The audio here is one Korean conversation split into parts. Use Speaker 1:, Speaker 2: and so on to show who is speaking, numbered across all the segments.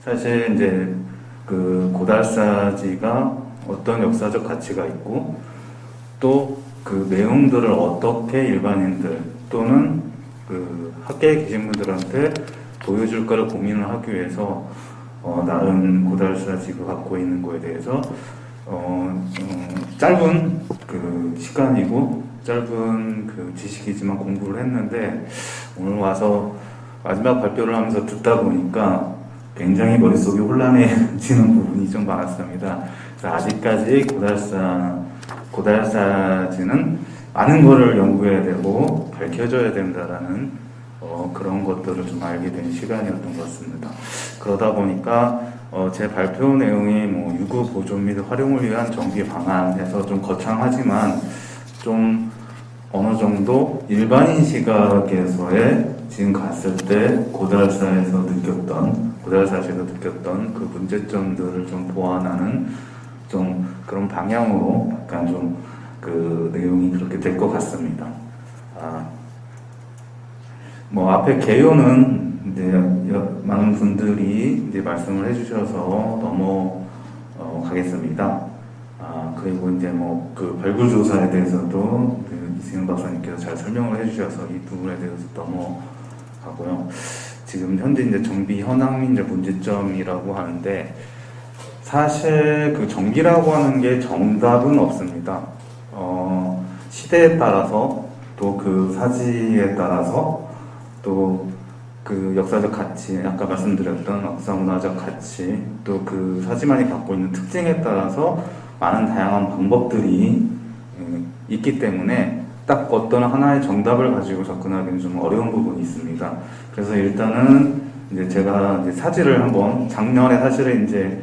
Speaker 1: 사실 이제 그 고달사지가 어떤 역사적 가치가 있고 또 그 내용들을 어떻게 일반인들 또는 그 학계에 계신 분들한테 보여줄까를 고민을 하기 위해서 나름 고달사지가 갖고 있는 거에 대해서 짧은 그 시간이고 짧은 그 지식이지만 공부를 했는데 오늘 와서 마지막 발표를 하면서 듣다 보니까 굉장히 머릿속이 혼란해지는 부분이 좀 많았습니다. 그래서 아직까지 고달사지는 많은 거를 연구해야 되고 밝혀져야 된다라는 그런 것들을 좀 알게 된 시간이었던 것 같습니다. 그러다 보니까 제 발표 내용이 뭐 유구 보존 및 활용을 위한 정비 방안에서 좀 거창하지만 좀 어느 정도 일반인 시각에서의 지금 갔을 때 고달사지에서 느꼈던 그 문제점들을 좀 보완하는 좀 그런 방향으로 약간 좀 그 내용이 그렇게 될 것 같습니다. 뭐 앞에 개요는 이제 많은 분들이 이제 말씀을 해주셔서 넘어가겠습니다. 그리고 이제 뭐 그 발굴 조사에 대해서도 이승현 박사님께서 잘 설명을 해주셔서 이 부분에 대해서 넘어가고요. 지금 현재 이제 정비 현황 및 문제점이라고 하는데 사실 그 정비라고 하는 게 정답은 없습니다. 시대에 따라서 또 그 사지에 따라서 또 그 역사적 가치, 아까 말씀드렸던 역사문화적 가치, 또 그 사지만이 갖고 있는 특징에 따라서 많은 다양한 방법들이 있기 때문에 딱 어떤 하나의 정답을 가지고 접근하기는 좀 어려운 부분이 있습니다. 그래서 일단은 이제 제가 이제 사지를 한번 작년에 사실은 이제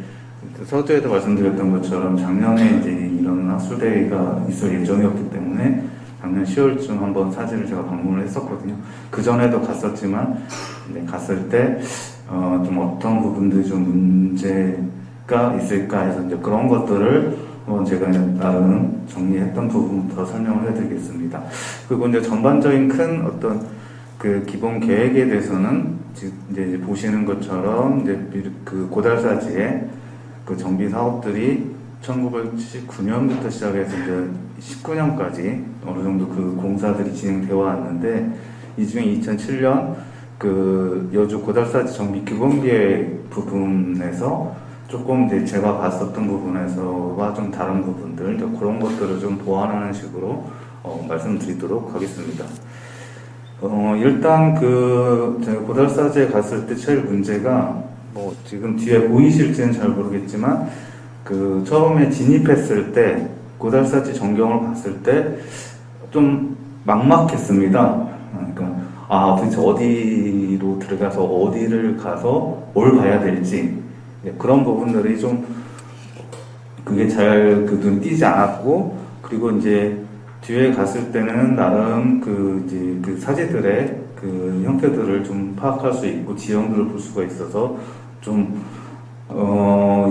Speaker 1: 서두에도 말씀드렸던 것처럼 작년에 이제 이런 학술대회가 있을 예정이었기 때문에 작년 10월쯤 한번 사지를 제가 방문을 했었거든요. 그 전에도 갔었지만 갔을 때 좀 어떤 부분들이 좀 문제가 있을까 해서 이제 그런 것들을 제가 나름 정리했던 부분부터 설명을 해드리겠습니다. 그리고 이제 전반적인 큰 어떤 그 기본 계획에 대해서는 이제 보시는 것처럼 이제 그 고달사지의 그 정비 사업들이 1979년부터 시작해서 이제 19년까지 어느 정도 그 공사들이 진행되어 왔는데 이 중에 2007년 그 여주 고달사지 정비 규범계획 부분에서 조금 이제 제가 봤었던 부분에서와 좀 다른 부분들 그런 것들을 좀 보완하는 식으로 말씀드리도록 하겠습니다. 일단 그 제가 고달사지에 갔을 때 제일 문제가 뭐 지금 뒤에 보이실지는 잘 모르겠지만 그 처음에 진입했을 때 고달사지 전경을 봤을 때 좀 막막했습니다. 그러니까 도대체 어디로 들어가서 어디를 가서 뭘 봐야 될지 그런 부분들이 좀 그게 잘 그 눈 띄지 않았고 그리고 이제 뒤에 갔을 때는 나름 그 이제 그 사지들의 그 형태들을 좀 파악할 수 있고 지형들을 볼 수가 있어서 좀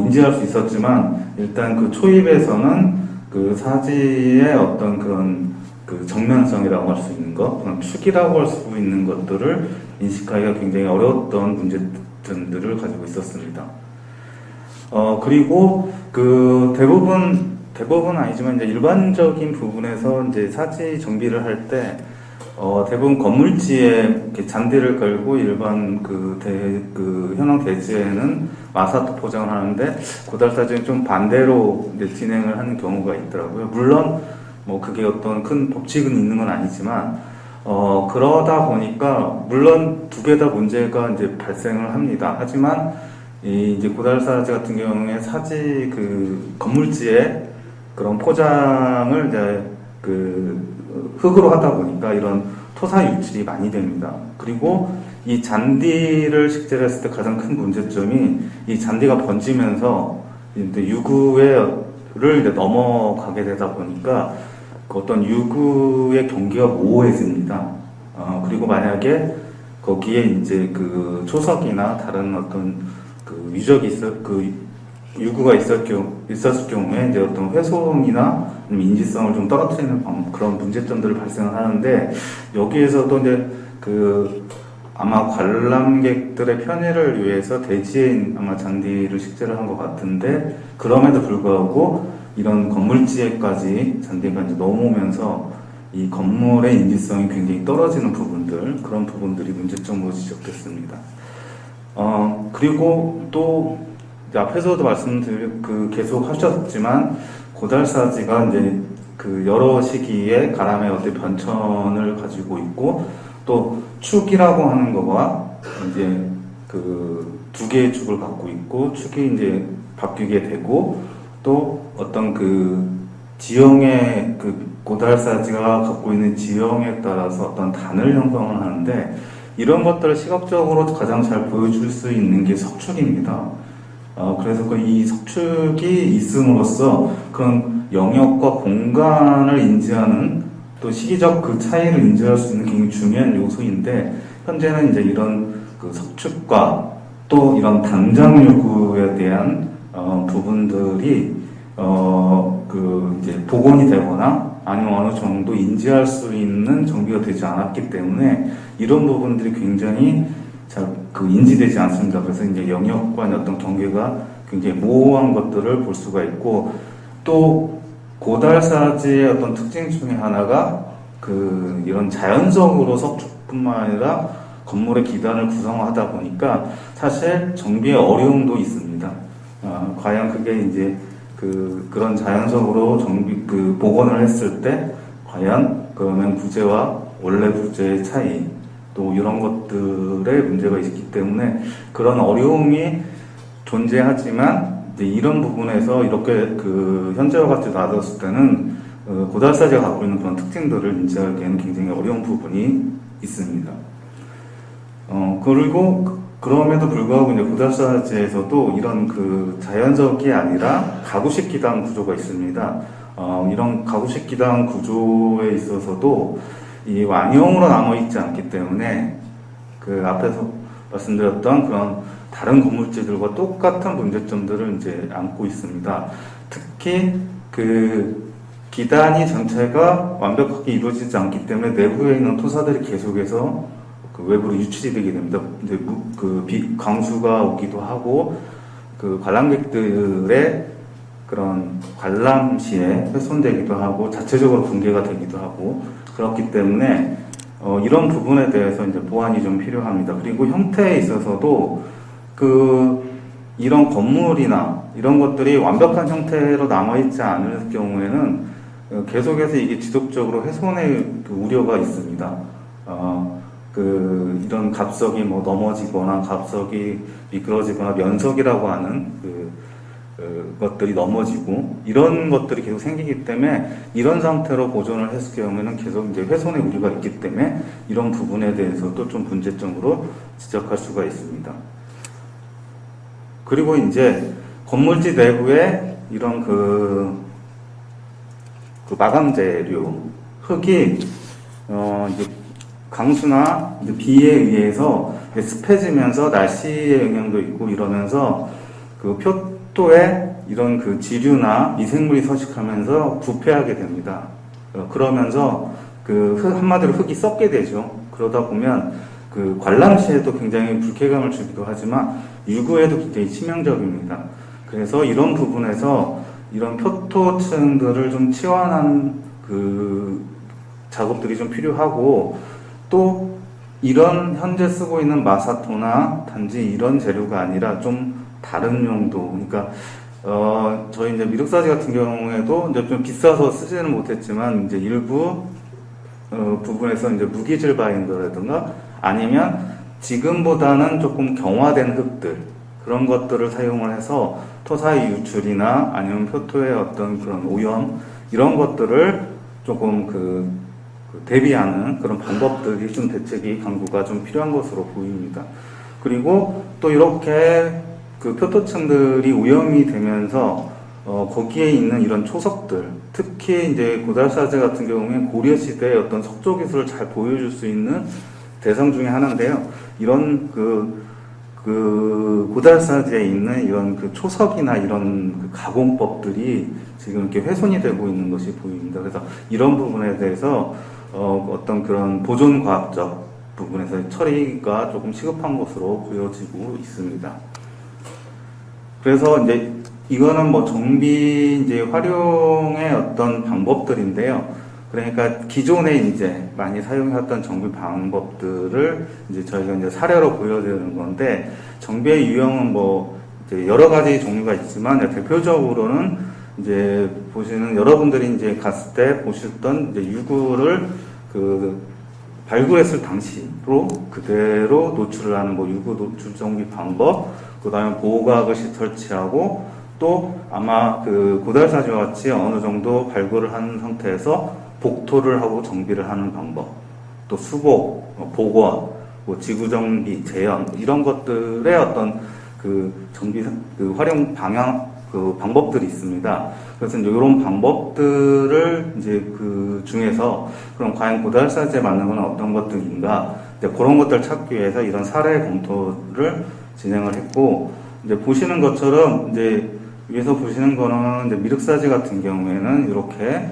Speaker 1: 인지할 수 있었지만 일단 그 초입에서는 그 사지의 어떤 그런 그 정면성이라고 할 수 있는 것, 그런 축이라고 할 수 있는 것들을 인식하기가 굉장히 어려웠던 문제점들을 가지고 있었습니다. 그리고 그 대부분 아니지만 이제 일반적인 부분에서 이제 사지 정비를 할 때 대부분 건물지에 이렇게 잔디를 걸고 일반 그 현황 대지에는 마사토 포장을 하는데 고달사지는 좀 반대로 이제 진행을 하는 경우가 있더라고요. 물론 뭐 그게 어떤 큰 법칙은 있는 건 아니지만 그러다 보니까 물론 두 개 다 문제가 이제 발생을 합니다. 하지만 이제 고달사지 같은 경우에 사지 그 건물지에 그런 포장을 이제 그 흙으로 하다 보니까 이런 토사 유출이 많이 됩니다. 그리고 이 잔디를 식재를 했을 때 가장 큰 문제점이 이 잔디가 번지면서 이제 유구를 이제 넘어가게 되다 보니까 그 어떤 유구의 경계가 모호해집니다. 그리고 만약에 거기에 이제 그 초석이나 다른 어떤 그 유적이 유구가 있었을 경우에 이제 어떤 훼손이나 아니면 인지성을 좀 떨어뜨리는 그런 문제점들을 발생하는데, 여기에서도 이제 아마 관람객들의 편의를 위해서 대지에 아마 잔디를 식재를 한 것 같은데, 그럼에도 불구하고 이런 건물지에까지 잔디가 이제 넘어오면서 이 건물의 인지성이 굉장히 떨어지는 부분들, 그런 부분들이 문제점으로 지적됐습니다. 그리고 또 앞에서도 계속 하셨지만, 고달사지가 이제 여러 시기에 가람의 어떤 변천을 가지고 있고, 또 축이라고 하는 거가 이제 두 개의 축을 갖고 있고, 축이 이제 바뀌게 되고, 또 어떤 지형의 고달사지가 갖고 있는 지형에 따라서 어떤 단을 형성을 하는데, 이런 것들을 시각적으로 가장 잘 보여줄 수 있는 게 석축입니다. 그래서 이 석축이 있음으로써 그런 영역과 공간을 인지하는, 또 시기적 차이를 인지할 수 있는 굉장히 중요한 요소인데, 현재는 이제 이런 석축과 또 이런 단장요구에 대한 부분들이 이제 복원이 되거나 아니면 어느 정도 인지할 수 있는 정비가 되지 않았기 때문에 이런 부분들이 굉장히 잘 인지되지 않습니다. 그래서 이제 영역과 어떤 경계가 굉장히 모호한 것들을 볼 수가 있고, 또 고달사지의 어떤 특징 중에 하나가 이런 자연적으로 석축뿐만 아니라 건물의 기단을 구성하다 보니까 사실 정비의 어려움도 있습니다. 과연 그게 이제 그런 자연적으로 복원을 했을 때 과연 그러면 부재와 원래 부재의 차이, 또 이런 것들의 문제가 있기 때문에 그런 어려움이 존재하지만, 이제 이런 부분에서 이렇게 현재와 같이 놔뒀을 때는 고달사지가 갖고 있는 그런 특징들을 인지하기에는 굉장히 어려운 부분이 있습니다. 그리고 그럼에도 불구하고 이제 고달사지에서도 이런 자연석이 아니라 가구식 기단 구조가 있습니다. 이런 가구식 기단 구조에 있어서도 이 완형으로 남아 있지 않기 때문에 앞에서 말씀드렸던 그런 다른 건물지들과 똑같은 문제점들을 이제 안고 있습니다. 특히 기단이 전체가 완벽하게 이루어지지 않기 때문에 내부에 있는 토사들이 계속해서 외부로 유출이 되게 됩니다. 이제 강수가 오기도 하고, 관람객들의 그런 관람 시에 훼손되기도 하고, 자체적으로 붕괴가 되기도 하고, 그렇기 때문에 이런 부분에 대해서 이제 보완이 좀 필요합니다. 그리고 형태에 있어서도 이런 건물이나 이런 것들이 완벽한 형태로 남아있지 않을 경우에는 계속해서 이게 지속적으로 훼손의 우려가 있습니다. 이런 갑석이 넘어지거나 갑석이 미끄러지거나 면석이라고 하는 것들이 넘어지고, 이런 것들이 계속 생기기 때문에 이런 상태로 보존을 했을 경우에는 계속 이제 훼손의 우려가 있기 때문에 이런 부분에 대해서도 좀 문제점으로 지적할 수가 있습니다. 그리고 이제 건물지 내부에 이런 마감 재료, 흙이 이제 강수나 비에 의해서 습해지면서 날씨의 영향도 있고 이러면서 표토에 이런 지류나 미생물이 서식하면서 부패하게 됩니다. 그러면서 한마디로 흙이 썩게 되죠. 그러다 보면 관람 시에도 굉장히 불쾌감을 주기도 하지만 유구에도 굉장히 치명적입니다. 그래서 이런 부분에서 이런 표토층들을 좀 치환한 작업들이 좀 필요하고, 또 이런 현재 쓰고 있는 마사토나 단지 이런 재료가 아니라 좀 다른 용도, 그러니까 저희 이제 미륵사지 같은 경우에도 이제 좀 비싸서 쓰지는 못했지만 이제 일부 부분에서 이제 무기질 바인더라든가 아니면 지금보다는 조금 경화된 흙들, 그런 것들을 사용을 해서 토사의 유출이나 아니면 표토의 어떤 그런 오염, 이런 것들을 조금 대비하는 그런 방법들이 좀 대책이 강구가 좀 필요한 것으로 보입니다. 그리고 또 이렇게 표토층들이 오염이 되면서 거기에 있는 이런 초석들, 특히 이제 고달사지 같은 경우에 고려시대의 어떤 석조 기술을 잘 보여줄 수 있는 대상 중에 하나인데요. 이런 그 고달사지에 있는 이런 그 초석이나 이런 그 가공법들이 지금 이렇게 훼손이 되고 있는 것이 보입니다. 그래서 이런 부분에 대해서 어떤 그런 보존 과학적 부분에서 처리가 조금 시급한 것으로 보여지고 있습니다. 그래서 이제 이거는 뭐 정비 이제 활용의 어떤 방법들인데요. 그러니까 기존에 이제 많이 사용했던 정비 방법들을 이제 저희가 이제 사례로 보여드리는 건데, 정비의 유형은 뭐 이제 여러 가지 종류가 있지만 대표적으로는 이제 보시는 여러분들이 이제 갔을 때 보셨던 이제 유구를 그 발굴했을 당시로 그대로 노출을 하는 뭐 유구 노출 정비 방법, 그 다음에 보호각을 설치하고, 또 아마 그 고달사지와 같이 어느 정도 발굴을 한 상태에서 복토를 하고 정비를 하는 방법, 또 수복, 복원, 뭐 지구정비, 재현, 이런 것들의 어떤 그 정비 그 활용 방향 그 방법들이 있습니다. 그래서 이제 이런 방법들을 이제 그 중에서 그럼 과연 고달사지에 맞는 건 어떤 것들인가, 이제 그런 것들 찾기 위해서 이런 사례 검토를 진행을 했고, 이제 보시는 것처럼 이제 위에서 보시는 거는 이제 미륵사지 같은 경우에는 이렇게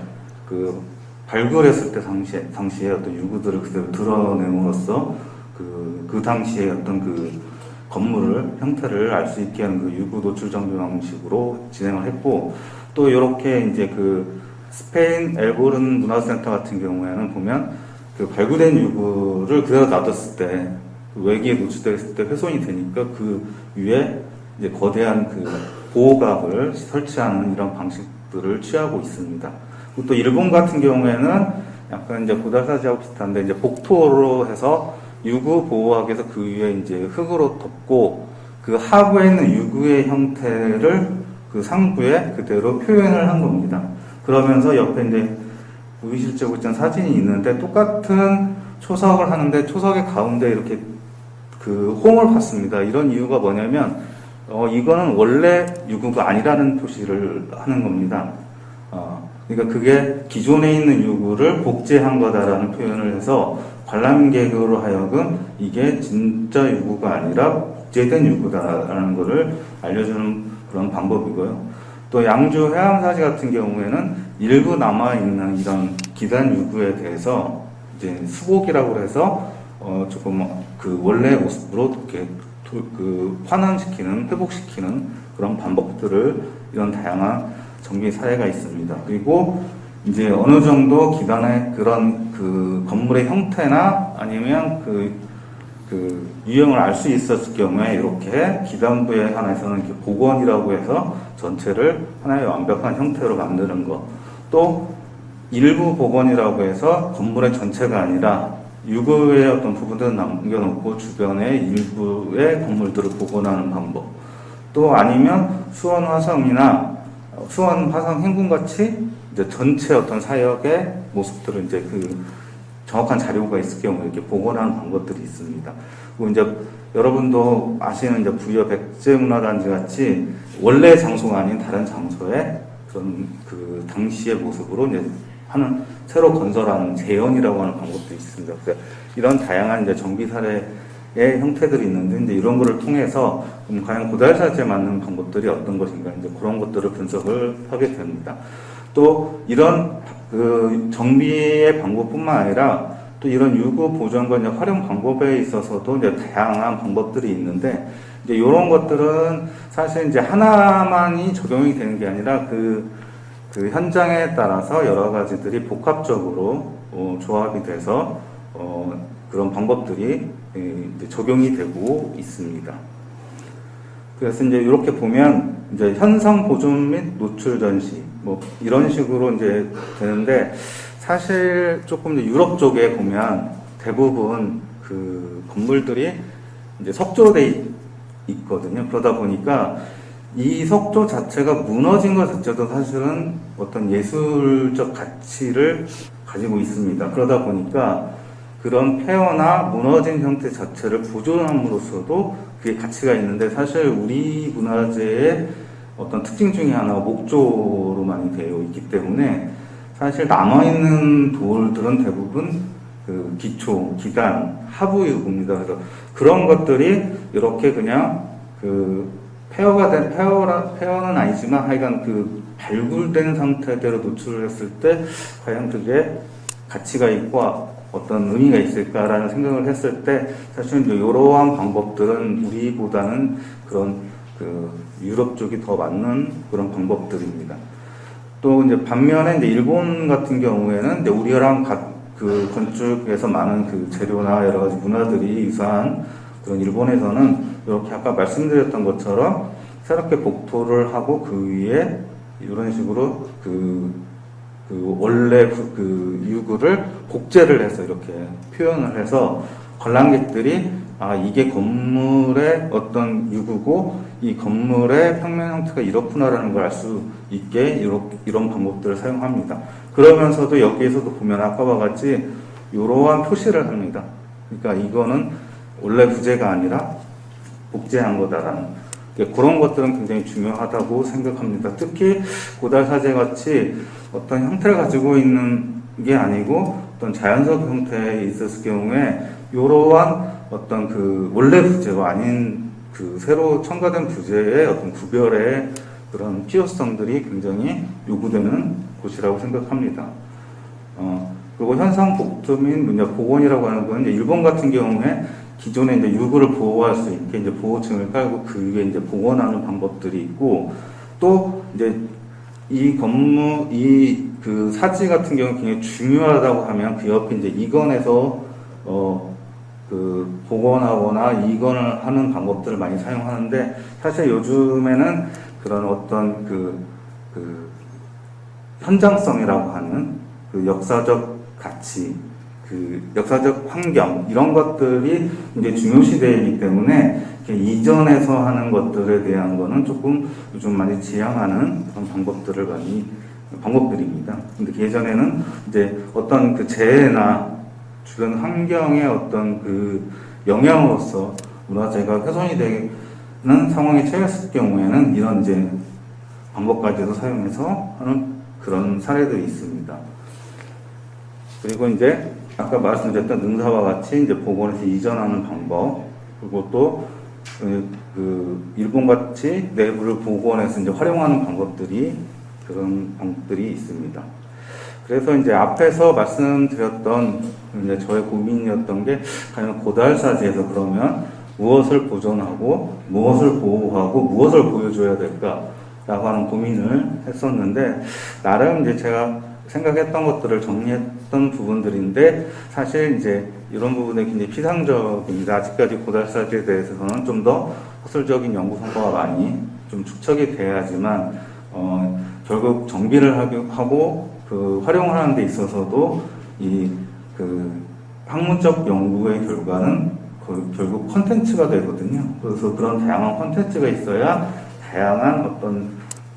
Speaker 1: 그 발굴했을 때 당시에 어떤 유구들을 그대로 드러냄으로써 그 당시에 어떤 그 건물을 형태를 알 수 있게 하는 그 유구 노출 정비 방식으로 진행을 했고, 또 이렇게 이제 그 스페인 엘보른 문화센터 같은 경우에는 보면 그 발굴된 유구를 그대로 놔뒀을 때 외기에 노출됐을 때 훼손이 되니까 그 위에 이제 거대한 그 보호각을 설치하는 이런 방식들을 취하고 있습니다. 또 일본 같은 경우에는 약간 이제 고달사지하고 비슷한데 이제 복토로 해서 유구 보호하기에서 그 위에 이제 흙으로 덮고 그 하부에 있는 유구의 형태를 그 상부에 그대로 표현을 한 겁니다. 그러면서 옆에 이제 보이실지 있는 사진이 있는데 똑같은 초석을 하는데 초석의 가운데 이렇게 그 홈을 봤습니다. 이런 이유가 뭐냐면 이거는 원래 유구가 아니라는 표시를 하는 겁니다. 그러니까 그게 기존에 있는 유구를 복제한 거다라는 표현을 해서 관람객으로 하여금 이게 진짜 유구가 아니라 복제된 유구다라는 것을 알려주는 그런 방법이고요. 또 양주 해암사지 같은 경우에는 일부 남아있는 이런 기단 유구에 대해서 이제 수복이라고 해서 조금 그 원래 모습으로 이렇게 그 환원시키는, 회복시키는 그런 방법들을 이런 다양한 정비 사례가 있습니다. 그리고 이제 어느 정도 기간의 그런 그 건물의 형태나 아니면 그 유형을 알 수 있었을 경우에 이렇게 기단부에 한해서는 이렇게 복원이라고 해서 전체를 하나의 완벽한 형태로 만드는 것. 또 일부 복원이라고 해서 건물의 전체가 아니라 유구의 어떤 부분들은 남겨놓고 주변의 일부의 건물들을 복원하는 방법. 또 아니면 수원 화성이나 수원 화성 행궁같이 이제 전체 어떤 사역의 모습들을 이제 그 정확한 자료가 있을 경우에 이렇게 복원하는 방법들이 있습니다. 그리고 이제 여러분도 아시는 이제 부여 백제문화단지 같이 원래 장소가 아닌 다른 장소에 그런 그 당시의 모습으로 이제 하는 새로 건설하는 재현이라고 하는 방법도 있습니다. 그래서 이런 다양한 이제 정비 사례의 형태들이 있는데 이제 이런 거를 통해서 과연 고달사지에 맞는 방법들이 어떤 것인가 이제 그런 것들을 분석을 하게 됩니다. 또 이런 그 정비의 방법뿐만 아니라 또 이런 유구 보존과 이제 활용 방법에 있어서도 이제 다양한 방법들이 있는데 이제 이런 것들은 사실 이제 하나만이 적용이 되는 게 아니라 그 현장에 따라서 여러 가지들이 복합적으로 조합이 돼서 그런 방법들이 이제 적용이 되고 있습니다. 그래서 이제 이렇게 보면 이제 현상 보존 및 노출 전시 뭐 이런 식으로 이제 되는데 사실 조금 이제 유럽 쪽에 보면 대부분 그 건물들이 이제 석조로 돼 있거든요. 그러다 보니까 이 석조 자체가 무너진 것 자체도 사실은 어떤 예술적 가치를 가지고 있습니다. 그러다 보니까 그런 폐허나 무너진 형태 자체를 보존함으로써도 그게 가치가 있는데 사실 우리 문화재의 어떤 특징 중에 하나가 목조로 많이 되어 있기 때문에 사실 남아있는 돌들은 대부분 그 기초, 기단, 하부 유구입니다. 그래서 그런 것들이 이렇게 그냥 그 페어는 아니지만 하여간 그 발굴된 상태대로 노출을 했을 때 과연 그게 가치가 있고 어떤 의미가 있을까라는 생각을 했을 때 사실은 이러한 방법들은 우리보다는 그런 그 유럽 쪽이 더 맞는 그런 방법들입니다. 또 이제 반면에 이제 일본 같은 경우에는 이제 우리랑 그 건축에서 많은 그 재료나 여러 가지 문화들이 유사한 그런 일본에서는 이렇게 아까 말씀드렸던 것처럼 새롭게 복토를 하고 그 위에 이런 식으로 그 원래 그 유구를 복제를 해서 이렇게 표현을 해서 관람객들이 이게 건물의 어떤 유구고 이 건물의 평면 형태가 이렇구나라는 걸 알 수 있게 이런 방법들을 사용합니다. 그러면서도 여기에서도 보면 아까와 같이 이러한 표시를 합니다. 그러니까 이거는 원래 부재가 아니라 복제한 거다라는 그런 것들은 굉장히 중요하다고 생각합니다. 특히 고달사제 같이 어떤 형태를 가지고 있는 게 아니고 어떤 자연적 형태에 있었을 경우에 이러한 어떤 그 원래 부재가 아닌 그 새로 첨가된 부재의 어떤 구별의 그런 필요성들이 굉장히 요구되는 곳이라고 생각합니다. 그리고 현상 복도 및 복원이라고 하는 건 이제 일본 같은 경우에 기존에 이제 유구를 보호할 수 있게 이제 보호층을 깔고 그 위에 이제 복원하는 방법들이 있고 또 이제 이 건물 그 사지 같은 경우 굉장히 중요하다고 하면 그 옆에 이제 이건에서 그 복원하거나 이건을 하는 방법들을 많이 사용하는데 사실 요즘에는 그런 어떤 그 현장성이라고 하는 그 역사적 가치, 그 역사적 환경 이런 것들이 이제 중요시되기 때문에 이전에서 하는 것들에 대한 거는 조금 요즘 많이 지향하는 그런 방법들입니다. 근데 예전에는 이제 어떤 그 재해나 주변 환경의 어떤 그 영향으로서 문화재가 훼손이 되는 상황에 처했을 경우에는 이런 이제 방법까지도 사용해서 하는 그런 사례들이 있습니다. 그리고 이제 아까 말씀드렸던 능사와 같이 이제 복원해서 이전하는 방법, 그리고 또 일본 같이 내부를 복원해서 이제 활용하는 방법들이 그런 방법들이 있습니다. 그래서 이제 앞에서 말씀드렸던 이제 저의 고민이었던 게 과연 고달사지에서 그러면 무엇을 보존하고 무엇을 보호하고 무엇을 보여줘야 될까라고 하는 고민을 했었는데 나름 이제 제가 생각했던 것들을 정리했던 부분들인데 사실 이제 이런 부분에 굉장히 피상적입니다. 아직까지 고달사지에 대해서는 좀 더 학술적인 연구 성과가 많이 좀 축적이 돼야지만 결국 정비를 하고 그 활용을 하는 데 있어서도 그 학문적 연구의 결과는 결국 콘텐츠가 되거든요. 그래서 그런 다양한 콘텐츠가 있어야 다양한 어떤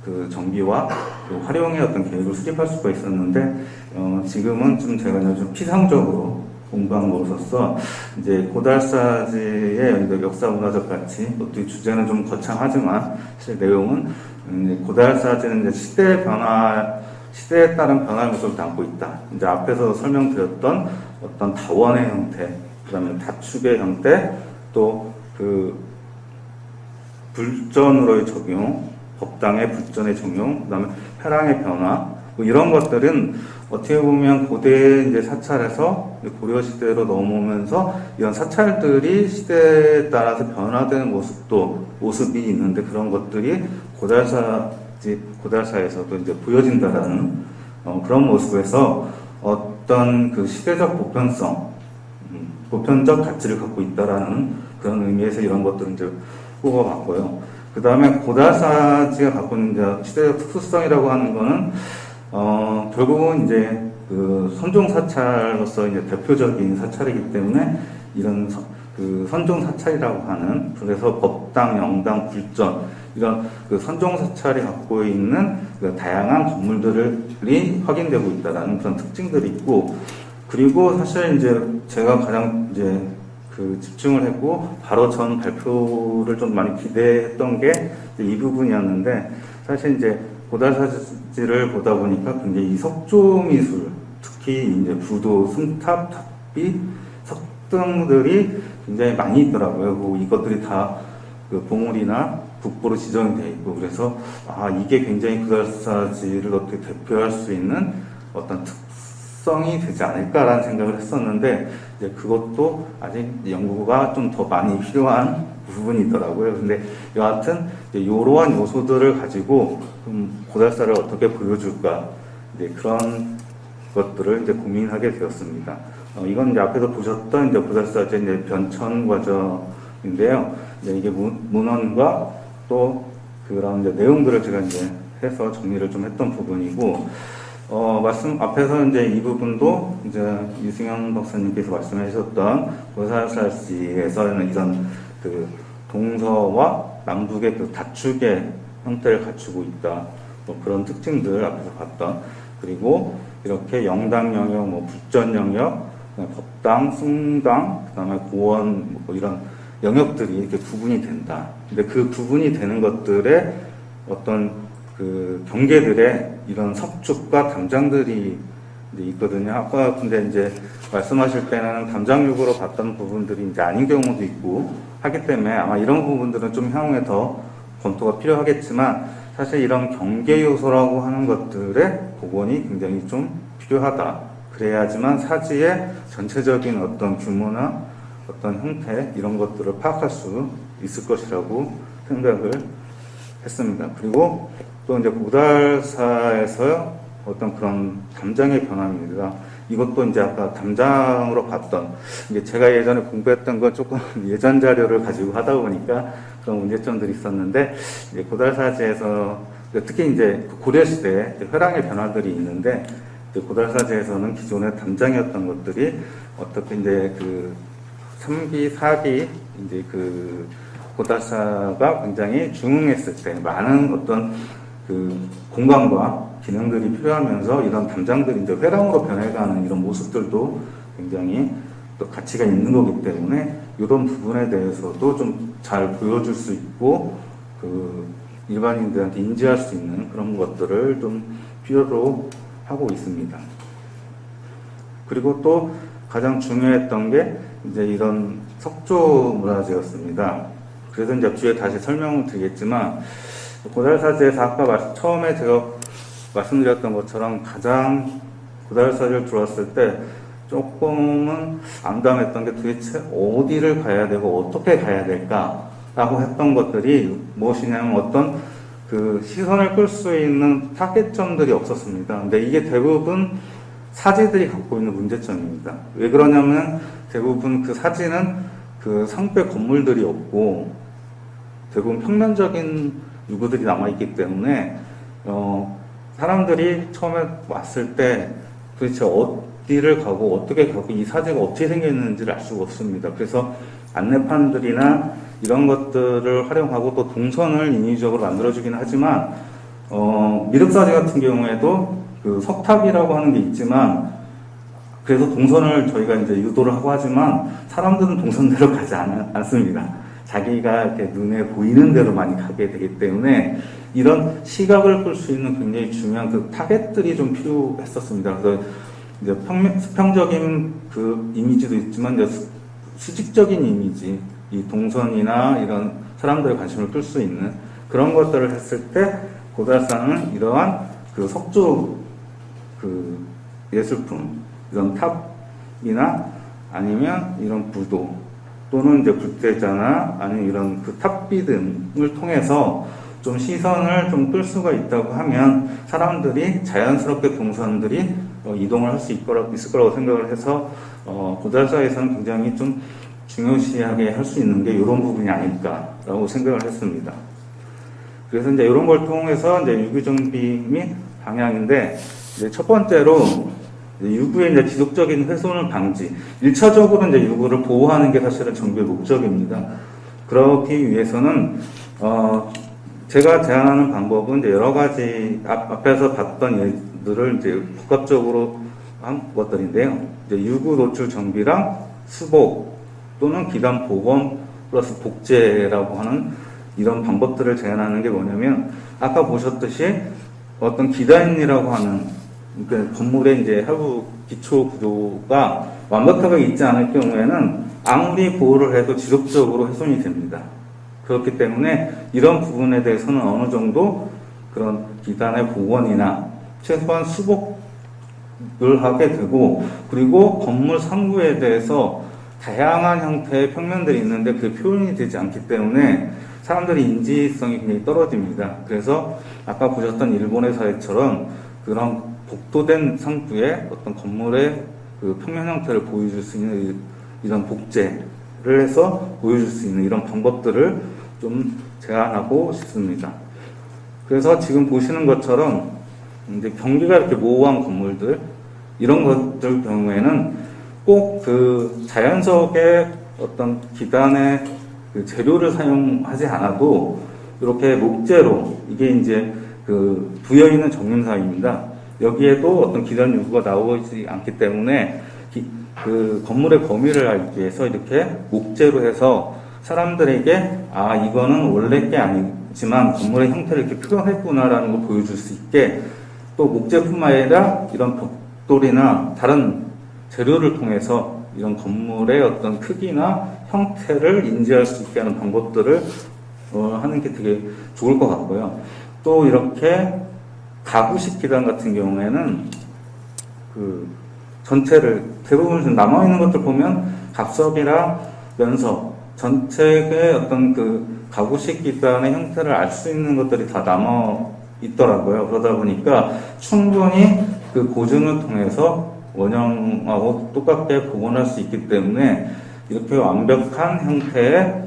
Speaker 1: 그 정비와 그 활용의 어떤 계획을 수립할 수가 있었는데 지금은 좀 제가 좀 피상적으로 공부한 것으로서 이제 고달사지의 역사 문화적 가치, 어떻게 주제는 좀 거창하지만 사실 내용은 고달사지는 이제 시대에 따른 변화의 모습을 담고 있다. 이제 앞에서 설명드렸던 어떤 다원의 형태, 그다음에 다축의 형태, 또 그 불전으로의 적용, 법당의 불전의 적용, 그다음에 회랑의 변화, 뭐 이런 것들은 어떻게 보면 고대 이제 사찰에서 고려 시대로 넘어오면서 이런 사찰들이 시대에 따라서 변화되는 모습이 있는데 그런 것들이 고달사에서도 이제 보여진다라는 그런 모습에서 어떤 그 시대적 보편적 가치를 갖고 있다라는 그런 의미에서 이런 것들을 이제 뽑아봤고요. 그 다음에 고달사지가 갖고 있는 이제 시대적 특수성이라고 하는 거는 결국은 이제 그 선종 사찰로서 이제 대표적인 사찰이기 때문에 이런 그 선종 사찰이라고 하는 그래서 법당, 영당, 불전 이런 그 선종 사찰이 갖고 있는 그 다양한 건물들이 확인되고 있다라는 그런 특징들이 있고 그리고 사실 이제 제가 가장 이제 그 집중을 했고 바로 전 발표를 좀 많이 기대했던 게 이 부분이었는데 사실 이제 고달사지를 보다 보니까 굉장히 이 석조 미술 특히 이제 부도, 승탑, 탑이 석등들이 굉장히 많이 있더라고요. 그리고 이것들이 다 그 보물이나 국보로 지정이 되어 있고, 그래서 이게 굉장히 구달사지를 어떻게 대표할 수 있는 어떤 특성이 되지 않을까라는 생각을 했었는데, 이제 그것도 아직 연구가 좀 더 많이 필요한 부분이 있더라고요. 근데 여하튼 이러한 요소들을 가지고 고달사를 어떻게 보여줄까, 이제 그런 것들을 이제 고민하게 되었습니다. 이건 이제 앞에서 보셨던 이제 고달사제 이제 변천 과정인데요. 이게 문헌과 또 그런 이제 내용들을 제가 이제 해서 정리를 좀 했던 부분이고, 앞에서 이제 이 부분도 이제 유승현 박사님께서 말씀해 주셨던 고달사지에서는 이런 그 동서와 남북의 그 다축의 형태를 갖추고 있다. 뭐 그런 특징들 앞에서 봤던, 그리고 이렇게 영당 영역, 뭐 불전 영역, 법당, 숭당, 그다음에 고원, 뭐 이런 영역들이 이렇게 구분이 된다. 근데 그 구분이 되는 것들의 어떤 그 경계들의 이런 석축과 담장들이 이제 있거든요. 아까 근데 이제 말씀하실 때는 담장육으로 봤던 부분들이 이제 아닌 경우도 있고 하기 때문에 아마 이런 부분들은 좀 향후에 더 검토가 필요하겠지만, 사실 이런 경계 요소라고 하는 것들의 복원이 굉장히 좀 필요하다. 그래야지만 사지의 전체적인 어떤 규모나 어떤 형태, 이런 것들을 파악할 수 있을 것이라고 생각을 했습니다. 그리고 또 이제 고달사에서 어떤 그런 담장의 변화입니다. 이것도 이제 아까 담장으로 봤던, 이게 제가 예전에 공부했던 건 조금 예전 자료를 가지고 하다 보니까 그런 문제점들이 있었는데, 이제 고달사지에서 특히 이제 고려시대에 회랑의 변화들이 있는데, 고달사지에서는 기존의 담장이었던 것들이 어떻게 이제 그 3기, 4기 이제 그 고달사가 굉장히 중흥했을 때 많은 어떤 그 공간과 기능들이 필요하면서 이런 담장들이 이제 회랑으로 변해가는 이런 모습들도 굉장히 또 가치가 있는 거기 때문에 이런 부분에 대해서도 좀 잘 보여줄 수 있고 그 일반인들한테 인지할 수 있는 그런 것들을 좀 필요로 하고 있습니다. 그리고 또 가장 중요했던 게 이제 이런 석조 문화재였습니다. 그래서 이제 뒤에 다시 설명을 드리겠지만, 고달사지에서 아까 처음에 제가 말씀드렸던 것처럼 가장 고달사지를 들어왔을 때 조금은 암담했던 게 도대체 어디를 가야 되고 어떻게 가야 될까라고 했던 것들이 무엇이냐면 어떤 그 시선을 끌 수 있는 타겟점들이 없었습니다. 근데 이게 대부분 사지들이 갖고 있는 문제점입니다. 왜 그러냐면 대부분 그 사지는 그 상배 건물들이 없고 대부분 평면적인 유구들이 남아있기 때문에 사람들이 처음에 왔을 때 도대체 어디를 가고 어떻게 가고 이 사지가 어떻게 생겼는지를 알 수가 없습니다. 그래서 안내판들이나 이런 것들을 활용하고 또 동선을 인위적으로 만들어주긴 하지만 미륵사지 같은 경우에도 그 석탑이라고 하는 게 있지만, 그래서 동선을 저희가 이제 유도를 하고 하지만 사람들은 동선대로 가지 않습니다. 자기가 이렇게 눈에 보이는 대로 많이 가게 되기 때문에 이런 시각을 끌 수 있는 굉장히 중요한 그 타겟들이 좀 필요했었습니다. 그래서 이제 수평적인 그 이미지도 있지만 이제 수직적인 이미지, 이 동선이나 이런 사람들의 관심을 끌 수 있는 그런 것들을 했을 때 고달사는 이러한 그 석조 그 예술품, 이런 탑이나 아니면 이런 부도 또는 이제 불대자나 아니면 이런 그 탑비 등을 통해서 좀 시선을 좀 끌 수가 있다고 하면 사람들이 자연스럽게 동선들이 이동을 할 수 있을 거라고 생각을 해서 고달사에서는 굉장히 좀 중요시하게 할 수 있는 게 이런 부분이 아닐까라고 생각을 했습니다. 그래서 이제 이런 걸 통해서 이제 유구 정비 및 방향인데, 이제 첫 번째로 유구의 이제 지속적인 훼손을 방지. 1차적으로 이제 유구를 보호하는 게 사실은 정비의 목적입니다. 그러기 위해서는 제가 제안하는 방법은 이제 여러 가지 앞에서 봤던 예들을 이제 복합적으로 한 것들인데요. 이제 유구 노출 정비랑 수복 또는 기단 복원 플러스 복제라고 하는 이런 방법들을 제안하는 게 뭐냐면, 아까 보셨듯이 어떤 기단이라고 하는, 그러니까 건물의 이제 하부 기초 구조가
Speaker 2: 완벽하게 있지 않을 경우에는 아무리 보호를 해도 지속적으로 훼손이 됩니다. 그렇기 때문에 이런 부분에 대해서는 어느 정도 그런 기간의 복원이나 최소한 수복을 하게 되고, 그리고 건물 상부에 대해서 다양한 형태의 평면들이 있는데 그게 표현이 되지 않기 때문에 사람들이 인지성이 굉장히 떨어집니다. 그래서 아까 보셨던 일본의 사례처럼 그런 복도된 상부에 어떤 건물의 그 평면 형태를 보여줄 수 있는 이런 복제를 해서 보여줄 수 있는 이런 방법들을 좀 제안하고 싶습니다. 그래서 지금 보시는 것처럼 이제 경기가 이렇게 모호한 건물들, 이런 것들 경우에는 꼭 그 자연 속의 어떤 기단의 그 재료를 사용하지 않아도 이렇게 목재로, 이게 이제 그 부여있는 정림사입니다. 여기에도 어떤 기단 요구가 나오지 않기 때문에 그 건물의 범위를 알기 위해서 이렇게 목재로 해서 사람들에게 이거는 원래 게 아니지만 건물의 형태를 이렇게 표현했구나라는 걸 보여줄 수 있게, 또 목재뿐만 아니라 이런 벽돌이나 다른 재료를 통해서 이런 건물의 어떤 크기나 형태를 인지할 수 있게 하는 방법들을 하는 게 되게 좋을 것 같고요. 또 이렇게 가구식 기단 같은 경우에는 그 전체를 대부분 지금 남아있는 것들 보면 각석이랑 면석 전체의 어떤 그 가구식 기단의 형태를 알 수 있는 것들이 다 남아 있더라고요. 그러다 보니까 충분히 그 고증을 통해서 원형하고 똑같게 복원할 수 있기 때문에 이렇게 완벽한 형태의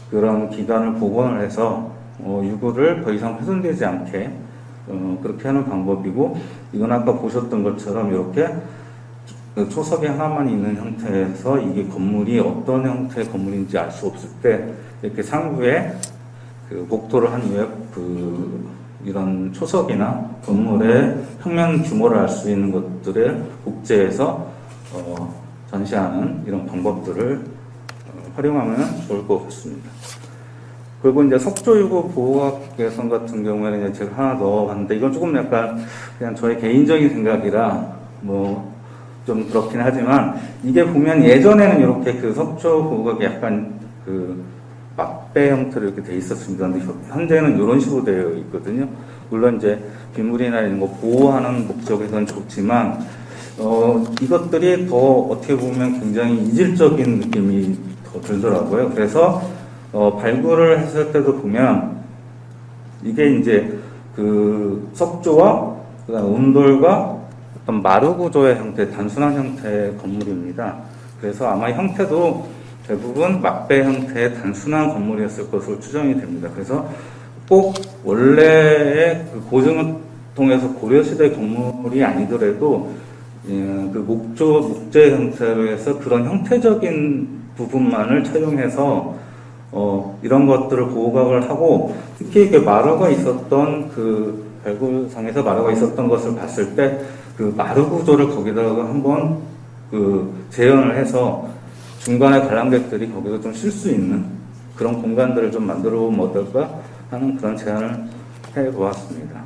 Speaker 2: 그런 기단을 복원을 해서 유구를 더 이상 훼손되지 않게 그렇게 하는 방법이고, 이건 아까 보셨던 것처럼 이렇게 초석이 하나만 있는 형태에서 이게 건물이 어떤 형태의 건물인지 알 수 없을 때 이렇게 상부에 그 복도를 한 이후에 이런 초석이나 건물의 평면 규모를 알 수 있는 것들을 복제해서 전시하는 이런 방법들을 활용하면 좋을 것 같습니다. 그리고 이제 석조유구 보호학 개선 같은 경우에는 이제 제가 하나 넣어봤는데, 이건 조금 약간 그냥 저의 개인적인 생각이라 좀 그렇긴 하지만, 이게 보면 예전에는 이렇게 그 석조 보호학이 약간 그 막배 형태로 이렇게 돼 있었습니다. 근데 현재는 이런 식으로 되어 있거든요. 물론 이제 빗물이나 이런 거 보호하는 목적에서는 좋지만, 이것들이 더 어떻게 보면 굉장히 이질적인 느낌이 더 들더라고요. 그래서 발굴을 했을 때도 보면 이게 이제 그 석조와 그다음 온돌과 어떤 마루 구조의 형태, 단순한 형태의 건물입니다. 그래서 아마 형태도 대부분 막배 형태의 단순한 건물이었을 것으로 추정이 됩니다. 그래서 꼭 원래의 그 고증을 통해서 고려시대 건물이 아니더라도 그 목재 형태로 해서 그런 형태적인 부분만을 차용해서 이런 것들을 보호각을 하고, 특히 이게 마루가 있었던 그 발굴상에서 마루가 있었던 것을 봤을 때 그 마루 구조를 거기다가 한번 그 재현을 해서 중간에 관람객들이 거기서 좀 쉴 수 있는 그런 공간들을 좀 만들어 보면 어떨까 하는 그런 제안을 해보았습니다.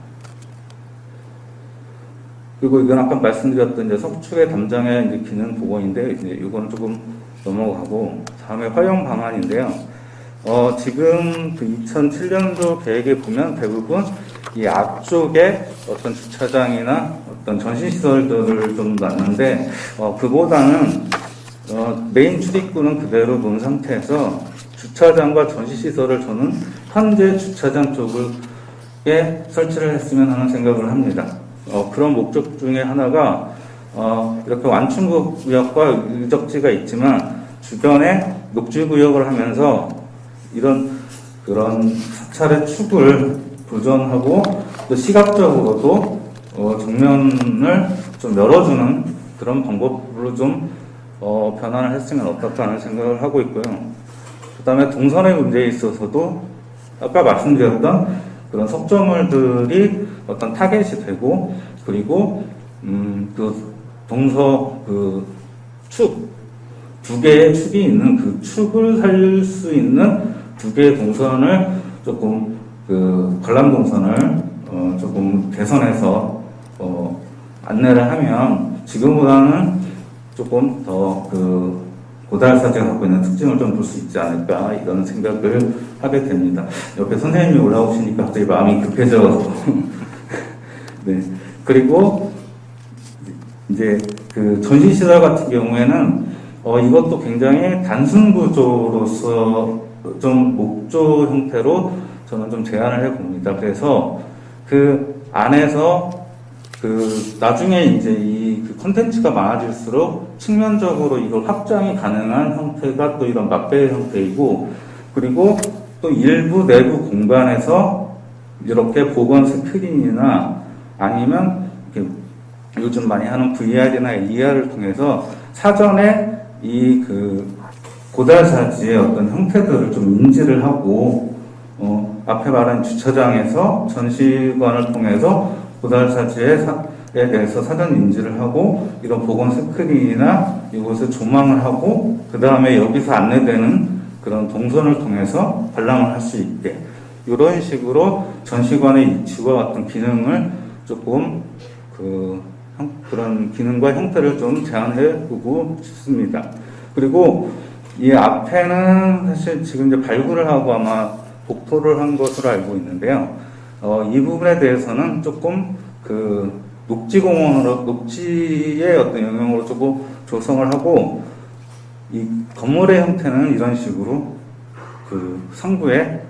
Speaker 2: 그리고 이건 아까 말씀드렸던 이제 석축의 담장의 이제 기능 복원인데, 이제 이거는 조금 넘어가고 다음에 활용 방안인데요. 지금 그 2007년도 계획에 보면 대부분 이 앞쪽에 어떤 주차장이나 어떤 전시시설들을 좀 놨는데, 그보다는 메인 출입구는 그대로 놓은 상태에서 주차장과 전시시설을 저는 현재 주차장 쪽에 설치를 했으면 하는 생각을 합니다. 그런 목적 중에 하나가 이렇게 완충구역과 유적지가 있지만 주변에 녹지구역을 하면서 그런 사찰의 축을 보존하고, 또 시각적으로도 정면을 좀 열어주는 그런 방법으로 좀 변화를 했으면 어떨까 하는 생각을 하고 있고요. 그 다음에 동선의 문제에 있어서도 아까 말씀드렸던 그런 석조물들이 어떤 타겟이 되고, 그리고 그 동서 그 축, 두 개의 축이 있는 그 축을 살릴 수 있는 두 개의 동선을 조금 그 관람 동선을 조금 개선해서 안내를 하면 지금보다는 조금 더 그 고달사지가 갖고 있는 특징을 좀 볼 수 있지 않을까 이런 생각을 하게 됩니다. 옆에 선생님이 올라오시니까 갑자기 마음이 급해져서 네. 그리고 이제 그 전시시설 같은 경우에는 이것도 굉장히 단순 구조로서 좀 목조 형태로 저는 좀 제안을 해봅니다. 그래서 그 안에서 그 나중에 이제 이 그 콘텐츠가 많아질수록 측면적으로 이걸 확장이 가능한 형태가 또 이런 맞배 형태이고, 그리고 또 일부 내부 공간에서 이렇게 보건 스크린이나 아니면 이렇게 요즘 많이 하는 VR이나 AR을 통해서 사전에 이 그 고달사지의 어떤 형태들을 좀 인지를 하고, 앞에 말한 주차장에서 전시관을 통해서 고달사지에 대해서 사전 인지를 하고, 이런 보건 스크린이나 이곳에 조망을 하고, 그 다음에 여기서 안내되는 그런 동선을 통해서 관람을 할 수 있게, 이런 식으로 전시관의 위치와 어떤 기능을 조금 그런 기능과 형태를 좀 제안해 보고 싶습니다. 그리고 이 앞에는 사실 지금 이제 발굴을 하고 아마 복토를 한 것으로 알고 있는데요. 이 부분에 대해서는 조금 그 녹지의 어떤 영역으로 조금 조성을 하고, 이 건물의 형태는 이런 식으로 그 상부에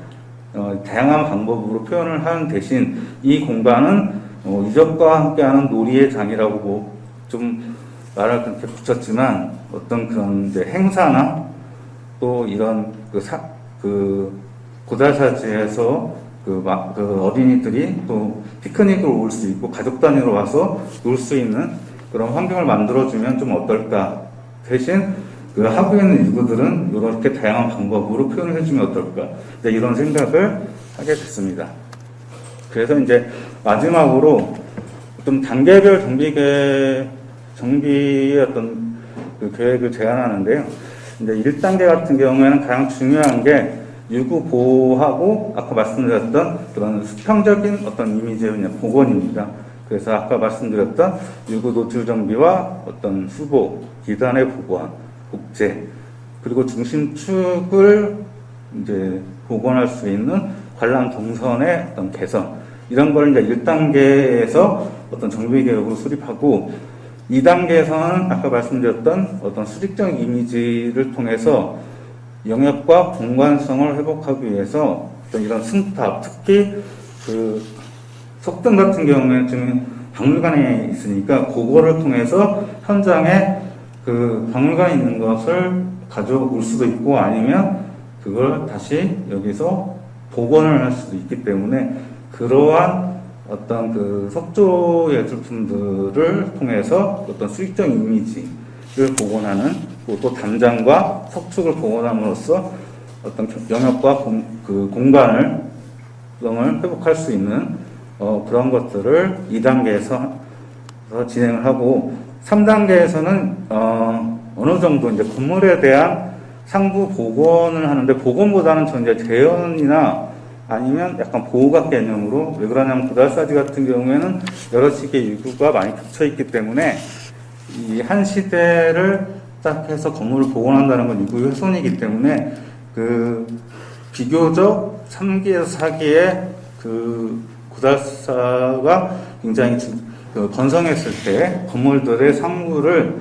Speaker 2: 다양한 방법으로 표현을 하는 대신 이 공간은 이적과 함께하는 놀이의 장이라고 좀 말을 그렇게 붙였지만, 어떤 그런 이제 행사나 또 이런 고달사지에서 그 어린이들이 또 피크닉을 올 수 있고 가족 단위로 와서 놀 수 있는 그런 환경을 만들어주면 좀 어떨까. 대신 그 하고 있는 유구들은 이렇게 다양한 방법으로 표현을 해주면 어떨까. 이런 생각을 하게 됐습니다. 그래서 이제 마지막으로 좀 단계별 정비의 어떤 그 계획을 제안하는데요. 이제 1단계 같은 경우에는 가장 중요한 게 유구 보호하고 아까 말씀드렸던 그런 수평적인 어떤 이미지의 복원입니다. 그래서 아까 말씀드렸던 유구 노출 정비와 어떤 수보, 기단의 복원, 복제, 그리고 중심축을 이제 복원할 수 있는 관람 동선의 어떤 개선, 이런 걸 이제 1단계에서 어떤 정비 계획으로 수립하고, 2단계에서는 아까 말씀드렸던 어떤 수직적 이미지를 통해서 영역과 공간성을 회복하기 위해서 어떤 이런 승탑, 특히 그 석등 같은 경우에는 지금 박물관에 있으니까 그거를 통해서 현장에 그 박물관에 있는 것을 가져올 수도 있고, 아니면 그걸 다시 여기서 복원을 할 수도 있기 때문에, 그러한 어떤 그 석조 예술품들을 통해서 어떤 수익적 이미지를 복원하는, 또 담장과 석축을 복원함으로써 어떤 영역과 공간을 회복할 수 있는 그런 것들을 2단계에서 진행을 하고, 3단계에서는 어느 정도 이제 건물에 대한 상부 복원을 하는데, 복원보다는 전 이제 재현이나 아니면 약간 보호각 개념으로, 왜 그러냐면 고달사지 같은 경우에는 여러 시기의 유구가 많이 겹쳐 있기 때문에 이 한 시대를 딱 해서 건물을 복원한다는 건 유구 훼손이기 때문에, 그 비교적 3기에서 4기의 그 고달사가 굉장히 건성했을 때 건물들의 상부를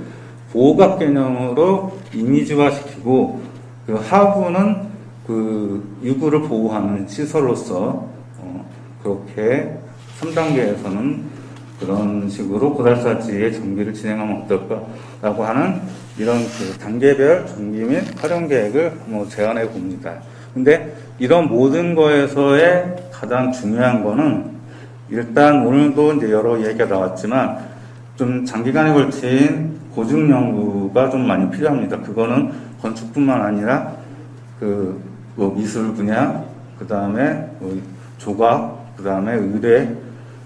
Speaker 2: 보호각 개념으로 이미지화시키고, 그 하부는 그 유구를 보호하는 시설로서 그렇게 3단계에서는 그런 식으로 고달사지의 정비를 진행하면 어떨까라고 하는 이런 그 단계별 정비 및 활용 계획을 제안해 봅니다. 근데 이런 모든 거에서의 가장 중요한 거는, 일단 오늘도 이제 여러 얘기가 나왔지만 좀 장기간에 걸친 고증 연구가 좀 많이 필요합니다. 그거는 건축뿐만 아니라 미술 분야, 그 다음에 조각, 그 다음에 의뢰,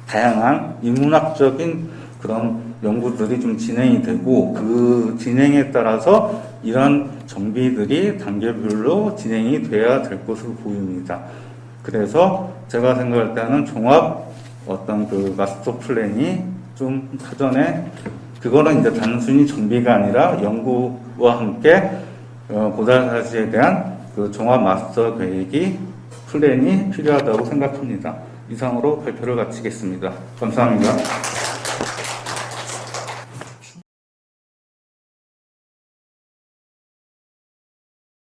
Speaker 2: 다양한 인문학적인 그런 연구들이 좀 진행이 되고, 그 진행에 따라서 이런 정비들이 단계별로 진행이 돼야 될 것으로 보입니다. 그래서 제가 생각할 때는 종합 어떤 그 마스터 플랜이 좀 사전에 그거는 이제 단순히 정비가 아니라 연구와 함께 고달사지에 대한 그 종합 마스터 계획이 플랜이 필요하다고 생각합니다. 이상으로 발표를 마치겠습니다. 감사합니다.